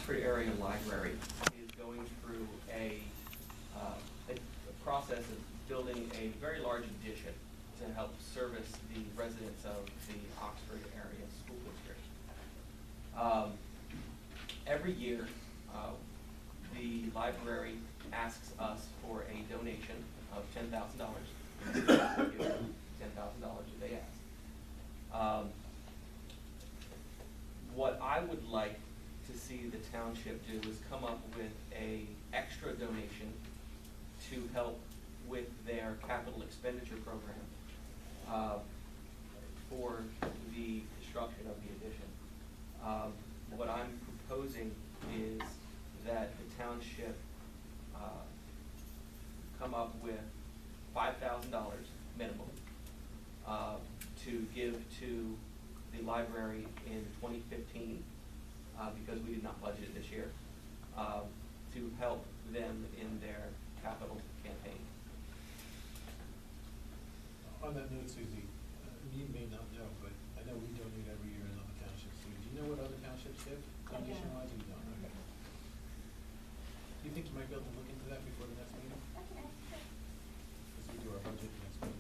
Oxford area library is going through a process of building a very large addition to help service the residents of the Oxford area school district. Every year, the library asks us for a donation of $10,000. $10,000 if they ask. What I would like to see the township do is come up with a extra donation to help with their capital expenditure program for the construction of the addition. What I'm proposing is that the township come up with $5,000 minimum to give to the library in 2015 because we did not budget it this year to help them in their capital campaign. On that note, Susie, you may not know, but I know we donate every year in other townships. Do you know what other townships give? Donation-wise, you don't? Okay. Do you think you might be able to look into that before the next meeting? As we do our budget next week.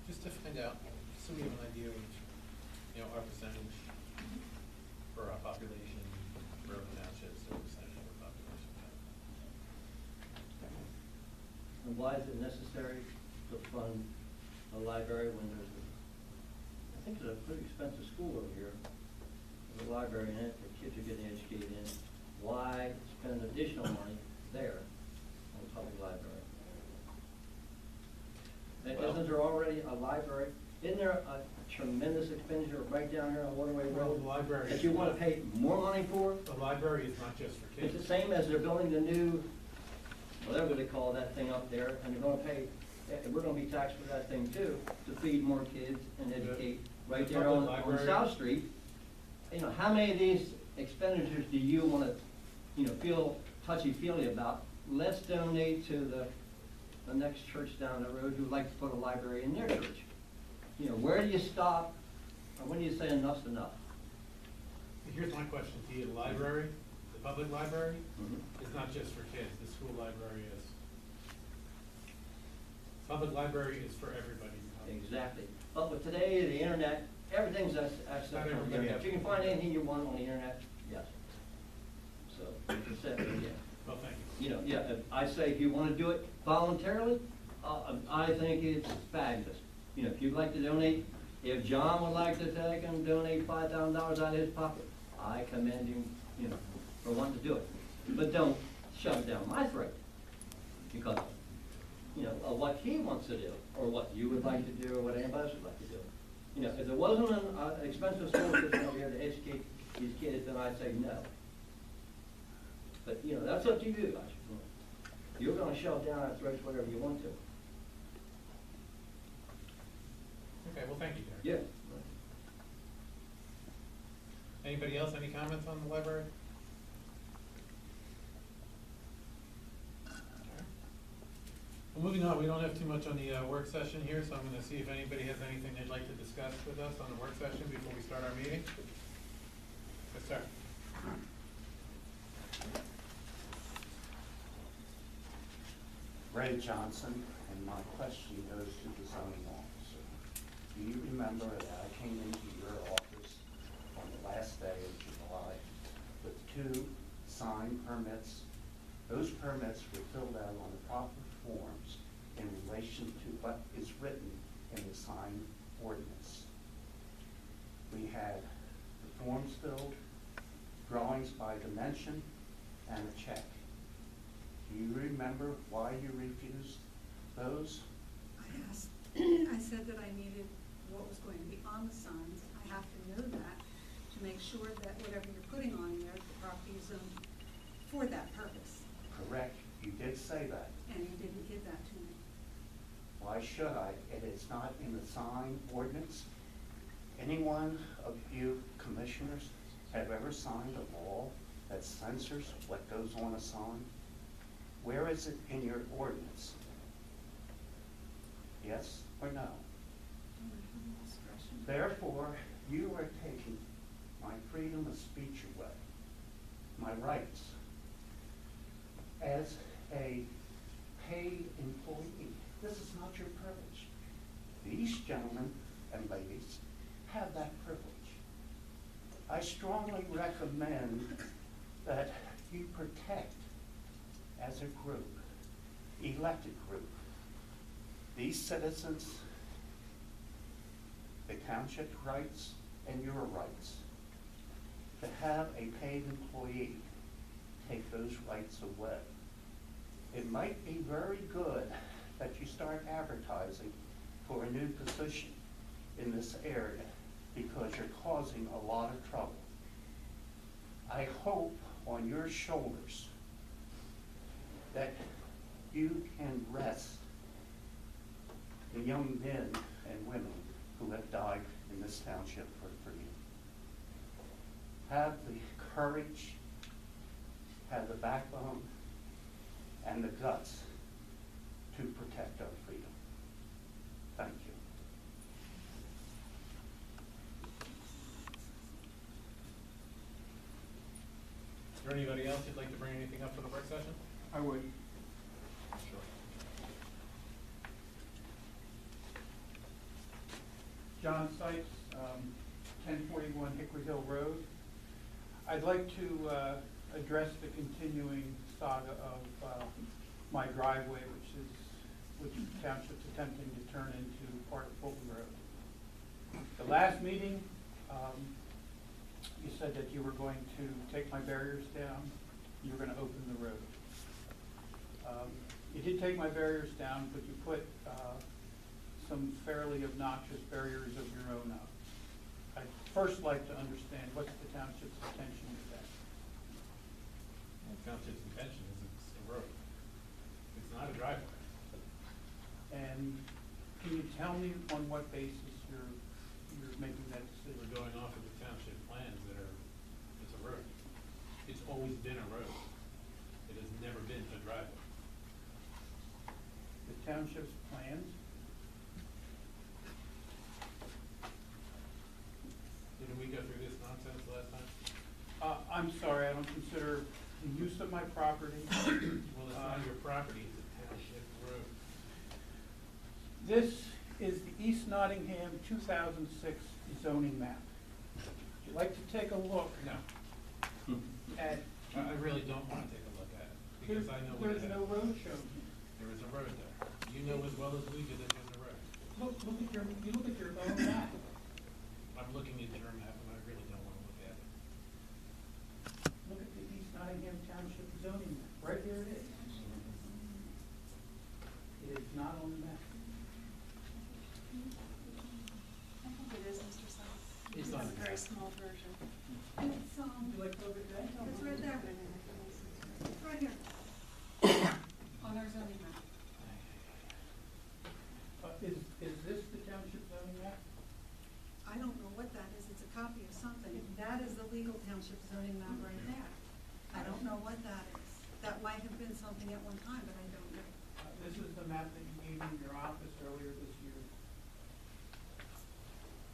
Just to find out, so we have an idea of, our percentage for our population, for other townships, or percentage of our population. And why is it necessary to fund a library when there's I think there's a pretty expensive school over here. There's a library in it, the kids are getting educated in it. Why spend additional money there on the public library? And isn't there already a library? Isn't there a tremendous expenditure right down here on Waterway Road? The library that you want to pay more money for? The library is not just for kids. It's the same as they're building the new, whatever they call that thing up there, and they're gonna pay, we're gonna be taxed for that thing too, to feed more kids and educate right there on South Street. How many of these expenditures do you wanna, feel touchy-feely about? Let's donate to the next church down the road who'd like to put a library in their church. Where do you stop, or when do you say enough's enough? Here's my question to you. The library, the public library, is not just for kids. The school library is. Public library is for everybody. Exactly. But with today, the internet, everything's accessible on the internet. If you can find anything you want on the internet, yes. So, you can say it again. Well, thank you. If I say if you want to do it voluntarily, I think it's fabulous. If you'd like to donate, if John would like to take and donate $5,000 out of his pocket, I commend him, for wanting to do it. But don't shove it down my throat because, of what he wants to do or what you would like to do or what anybody else would like to do. If there wasn't an expensive school system over here to educate these kids, then I'd say no. But, that's up to you guys. You're going to shove down our throats whatever you want to. Okay, well, thank you, Derek. Yeah. Anybody else, any comments on the library? Well, moving on, we don't have too much on the work session here, so I'm going to see if anybody has anything they'd like to discuss with us on the work session before we start our meeting. Yes, sir. Ray Johnson, and my question goes to the zoning officer. Do you remember that I came into your office on the last day of July with 2 sign permits? Those permits were filled out on the proper forms in relation to what is written in the sign ordinance. We had the forms filled, drawings by dimension, and a check. Do you remember why you refused those? I said that I needed what was going to be on the signs. I have to know that to make sure that whatever you're putting on there, the property is zoned for that purpose. Correct. You did say that. And you didn't give that to me. Why should I? It is not in the sign ordinance. Any one of you commissioners have ever signed a law that censors what goes on a sign? Where is it in your ordinance? Yes or no? Therefore, you are taking my freedom of speech away my rights as a paid employee. This is not your privilege. These gentlemen and ladies have that privilege. I strongly recommend that you protect, as a group, elected group, these citizens, the township rights, and your rights. To have a paid employee take those rights away. It might be very good that you start advertising for a new position in this area because you're causing a lot of trouble. I hope on your shoulders that you can rest the young men and women who have died in this township for you. Have the courage, have the backbone, and the guts to protect our freedom. Thank you. Is there anybody else who'd like to bring anything up for the work session? I would. Sure. John Sykes, 1041 Hickory Hill Road. I'd like to address the continuing saga of my driveway, which the township's attempting to turn into part of Fulton Road. The last meeting, you said that you were going to take my barriers down, you were going to open the road. You did take my barriers down, but you put some fairly obnoxious barriers of your own up. I'd first like to understand what's the township's intention with that. The township's intention is it's a road. It's not a driveway. And can you tell me on what basis you're making that We're decision? going off of the township plans that are, it's a road. It's always been a road. It has never been a driveway. The township's plans? Didn't we go through this nonsense last time? I'm sorry, I don't consider the use of my property. Well, it's not your property, it's a township road. This is the East Nottingham 2006 zoning map. Would you like to take a look No, at, I really don't want to take a look at it, because I know what it there's has. no road shown here. There is a road there. You know as well as we do that there's a road. Look at your own map. I'm looking at your map and I really don't want to look at it. Look at the East Nottingham Township zoning map. Right here it is. It is not on the map. I think it is, Mr. Sykes. It's on a the very map. small version. It's, Would you like to look at that? it's right there. It's right here. On our zoning map. Is this the township zoning map? I don't know what that is. It's a copy of something. That is the legal township zoning map right there. I don't know what that is. That might have been something at one time, but I don't know. This is the map that you gave in your office earlier this year.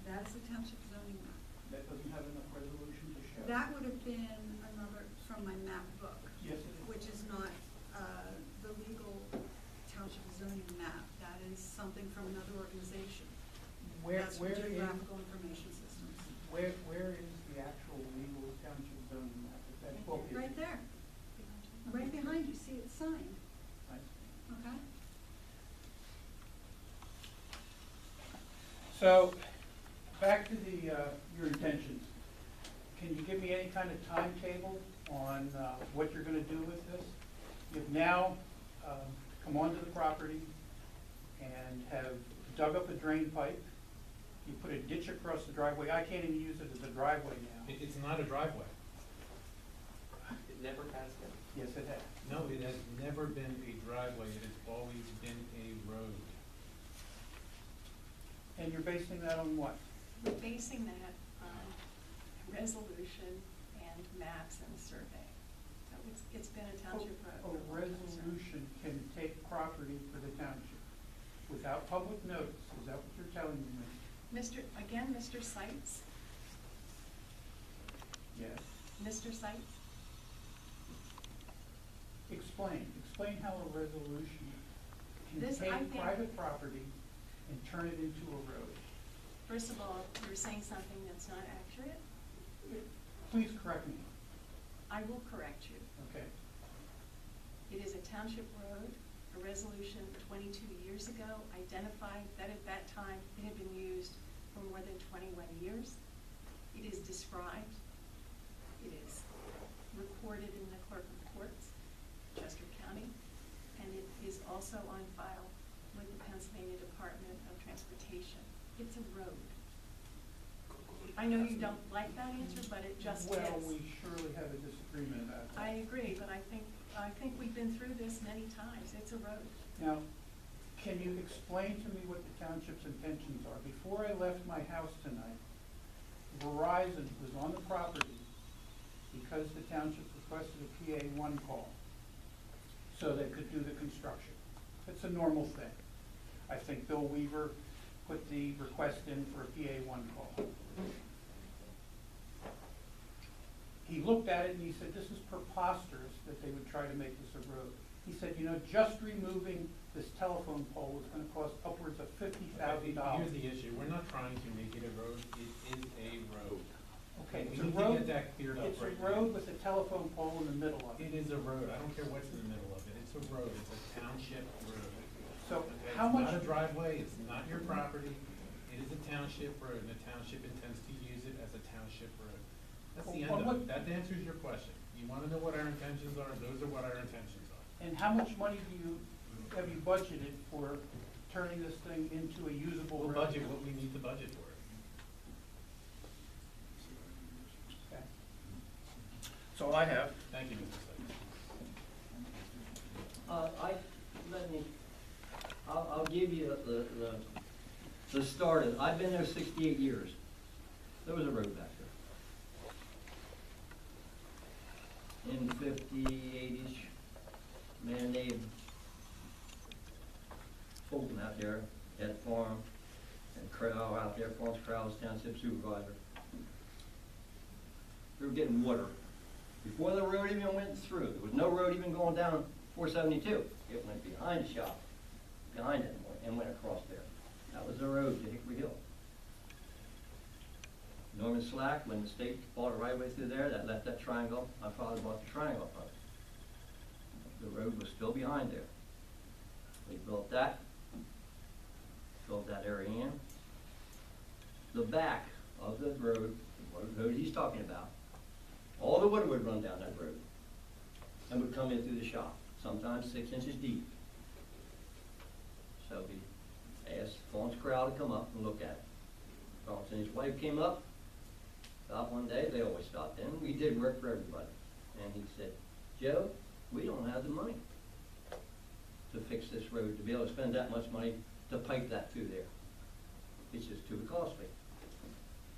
That is the township zoning map. That doesn't have enough resolution to show. That would have been another from my map book. Yes, it is. Which is not, the legal township zoning map. That is something from another organization. That's from Geographical Information Systems. Where is the actual legal township zoning map? If that book is. Right there. Right behind you, see it's signed, Right. okay? So, back to your intentions. Can you give me any kind of timetable on what you're gonna do with this? You've now come onto the property and have dug up a drain pipe. You put a ditch across the driveway. I can't even use it as a driveway now. It's not a driveway. It never has been. Yes, it has. No, it has never been a driveway. It has always been a road. And you're basing that on what? We're basing that on resolution and maps and survey. So it's been a township road. A resolution can take property for the township without public notice. Is that what you're telling me? Mr. Sykes, Yes. Mr. Sites? Explain how a resolution can This, I take think- private property and turn it into a road. First of all, you're saying something that's not accurate. Please correct me, I will correct you. okay? It is a township road. A resolution 22 years ago identified that at that time it had been used for more than 21 years. It is described. It is recorded in the clerk of courts, Chester County, and it is also on file with the Pennsylvania Department of Transportation. It's a road. I know you don't like that answer, but it just is. Well, we surely have a disagreement about that. I agree, but I think we've been through this many times. It's a road. Now, can you explain to me what the township's intentions are? Before I left my house tonight, Verizon was on the property because the township requested a PA1 call so they could do the construction. It's a normal thing. I think Bill Weaver put the request in for a PA1 call. He looked at it and he said, this is preposterous that they would try to make this a road. He said, you know, just removing this telephone pole is gonna cost upwards of $50,000. Here's the issue, we're not trying to make it a road, it is a road. Okay, We it's a need to road, get that cleared up it's right a now. road with a telephone pole in the middle of It it. is a road, I don't care what's in the middle of it, it's a road, it's a township road. So Okay, how much, It's not a driveway, it's not your property, it is a township road, and the township intends to use it as a township road. That's the end Well, of what- it, that answers your question. You wanna know what our intentions are, those are what our intentions are. and how much money have you budgeted for turning this thing into a usable We'll road? budget what we need to budget for it. Okay. That's all I have. Thank you, Mr. Sykes. I'll give you the start of, I've been there 68 years. There was a road back there. In the 80s, man named Fulton out there had farm, and Crow out there, Farms Crow's township supervisor. We were getting water. Before the road even went through, there was no road even going down 472. It went behind the shop, behind it, and went across there. That was the road to Hickory Hill. Norman Slack, when the state bought it right way through there, that left that triangle, my father bought the triangle from it. The road was still behind there. We built that, filled that area in. The back of the road, the road he's talking about, all the wood would run down that road and would come in through the shop, sometimes 6 inches deep. So we asked Fawn's crowd to come up and look at it. Fawn and his wife came up, stopped one day, they always stopped in, we did work for everybody. And he said, Joe, we don't have the money to fix this road, to be able to spend that much money to pipe that through there. It's just too costly.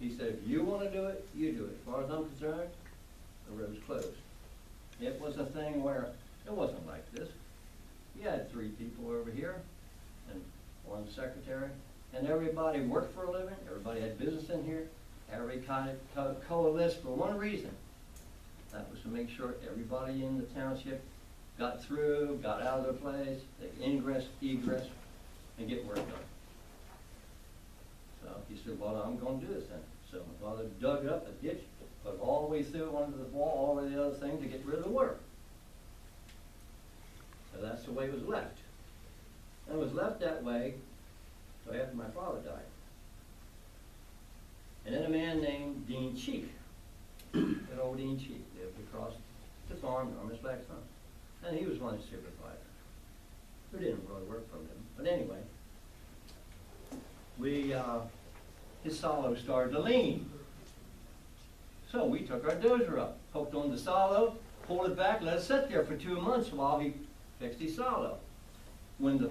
He said, if you wanna do it, you do it. As far as I'm concerned, the road's closed. It was a thing where it wasn't like this. You had 3 people over here and 1 secretary, and everybody worked for a living, everybody had business in here, everybody kind of coalesced for one reason. That was to make sure everybody in the township got through, got out of their place, they ingress, egress, and get work done. So he said, well, I'm gonna do this then. So my father dug up a ditch, put it all the way through under the wall, all the way to the other thing to get rid of the water. So that's the way it was left. And it was left that way so after my father died. And then a man named Dean Cheek, that old Dean Cheek, lived across the farm, Norman Slack's farm. And he was one supervisor. We didn't really work for him. But anyway, his silo started to lean. So we took our dozer up, hooked on the silo, pulled it back, let it sit there for 2 months while he fixed his silo. When the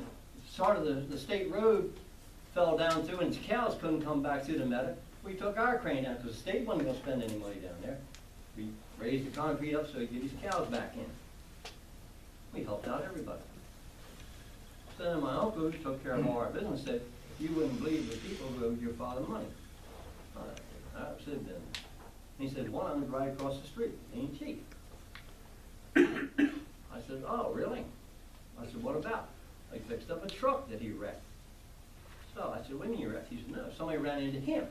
start of the state road fell down through and his cows couldn't come back through the meadow, we took our crane out because the state wasn't going to spend any money down there. We raised the concrete up so he could get his cows back in. We helped out everybody. So then my uncle, who took care of all our business, said, you wouldn't believe the people who owed your father money. I should have been. And he said, one of them's right across the street, antique. I said, oh, really? I said, what about? They fixed up a truck that he wrecked. So I said, what do you mean you wrecked? He said, no, somebody ran into him.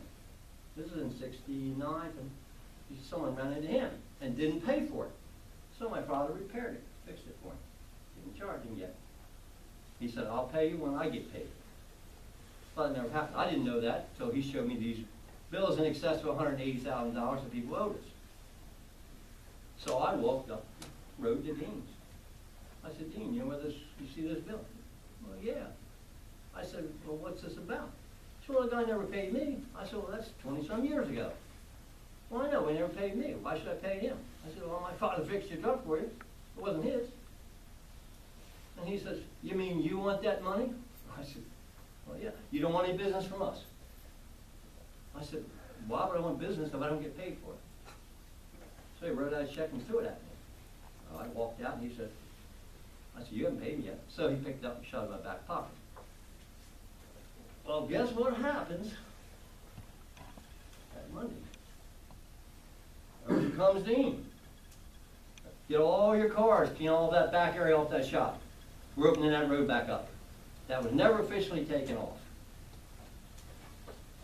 This is in '69, and he said, someone ran into him and didn't pay for it. So my father repaired it, fixed it for him. Didn't charge him yet. He said, I'll pay you when I get paid. But it never happened. I didn't know that until he showed me these bills in excess of $180,000 that people owed us. So I walked up the road to Dean's. I said, Dean, you know where this, you see this bill? Well, yeah. I said, well, what's this about? He said, well, the guy never paid me. I said, well, that's 20-some years ago. Well, I know, he never paid me. Why should I pay him? I said, well, my father fixed your truck for you. It wasn't his. And he says, you mean you want that money? I said, well, yeah. You don't want any business from us? I said, why would I want business if I don't get paid for it? So he wrote out a check and threw it at me. I walked out and he said, I said, you haven't paid me yet. So he picked it up and shoved it in my back pocket. Well, guess what happens that Monday? Over comes Dean. Get all your cars, clean all that back area off that shop. We're opening that road back up. That was never officially taken off.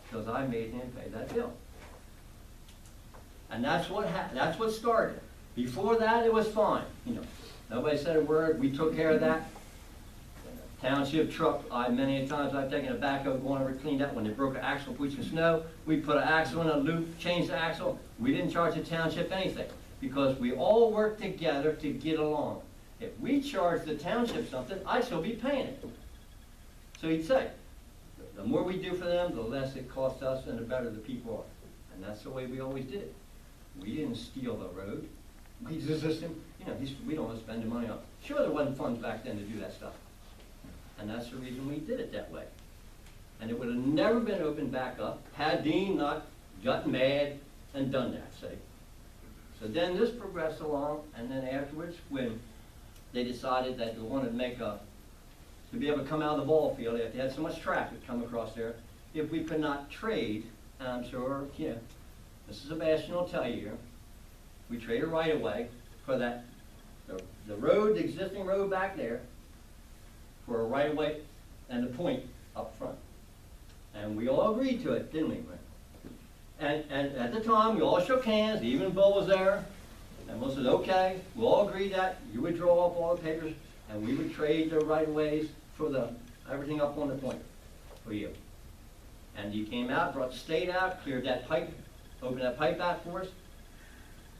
Because I made him pay that bill. And that's what started. Before that, it was fine. You know, nobody said a word. We took care of that. Township truck, many times I've taken a backhoe, going over, cleaned up. When they broke an axle, put some snow, we put an axle in a loop, changed the axle. We didn't charge the township anything because we all worked together to get along. If we charged the township something, I'd still be paying it. So he'd say, the more we do for them, the less it costs us and the better the people are. And that's the way we always did it. We didn't steal the road. We just, we don't want to spend the money on. Sure, there wasn't funds back then to do that stuff. And that's the reason we did it that way. And it would have never been opened back up had Dean not gotten mad and done that, say. So then this progressed along, and then afterwards, when they decided that they wanted to make to be able to come out of the ball field, if they had so much traffic come across there, if we could not trade, and I'm sure, Mrs. Sebastian will tell you here, we traded right away for that, the road, the existing road back there, for a right of way and the point up front. And we all agreed to it, didn't we? And at the time, we all shook hands, even Bill was there, and we said, okay, we all agreed that you would draw up all the papers, and we would trade the right of ways for everything up on the point for you. And you came out, brought the state out, cleared that pipe, opened that pipe out for us,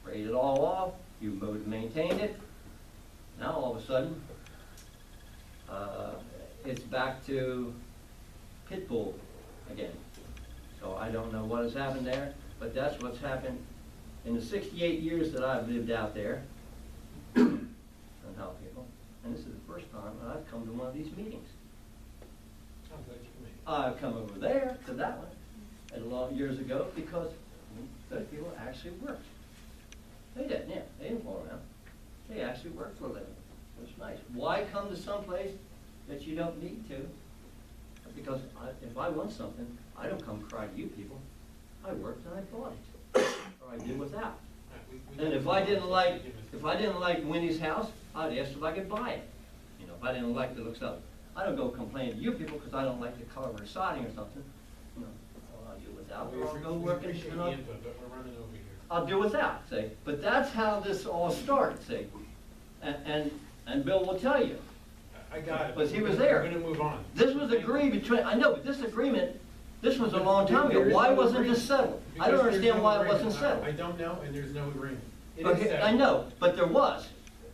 sprayed it all off, you mowed and maintained it. Now all of a sudden, it's back to Pitbull again. So I don't know what has happened there, but that's what's happened in the 68 years that I've lived out there and helped people. And this is the first time that I've come to one of these meetings. I'm glad you made it. I've come over there to that one years ago because those people actually worked. They didn't, yeah. They didn't fall around. They actually worked for a living. It was nice. Why come to some place that you don't need to? Because if I want something, I don't come cry to you people. I worked and I bought it, or I did without. And if I didn't like Winnie's house, I'd ask if I could buy it. You know, if I didn't like the looks of it, I don't go complain to you people because I don't like the color of the siding or something. You know, well, I'll do without. Or I'll go work and appreciate the input, but we're running over here. I'll do without. See, but that's how this all started. See, and Bill will tell you. I got it. Because he was there. We're gonna move on. This was agreed between, I know, but this agreement, this was a long time ago. Why wasn't this settled? I don't understand why it wasn't settled. I don't know, and there's no agreement. It is Okay, settled. I know, but there was.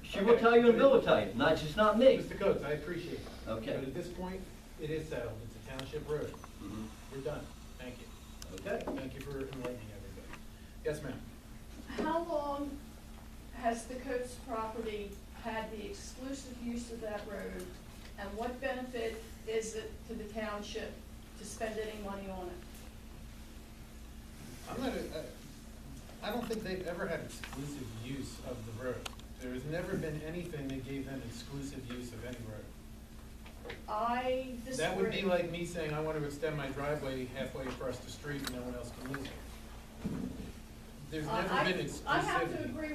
She will Okay. tell you and Bill will tell you, not just not me. Mr. Coates, I appreciate it. Okay. But at this point, it is settled. It's a township road. Mhm. We're done. Thank you. Okay. Thank you for enlightening everybody. Yes, ma'am. How long has the Coates property had the exclusive use of that road? And what benefit is it to the township to spend any money on it? I don't think they've ever had exclusive use of the road. There's never been anything that gave them exclusive use of any road. I disagree. That would be like me saying I want to extend my driveway halfway across the street and no one else can use it. There's never been exclusivity. I have to agree with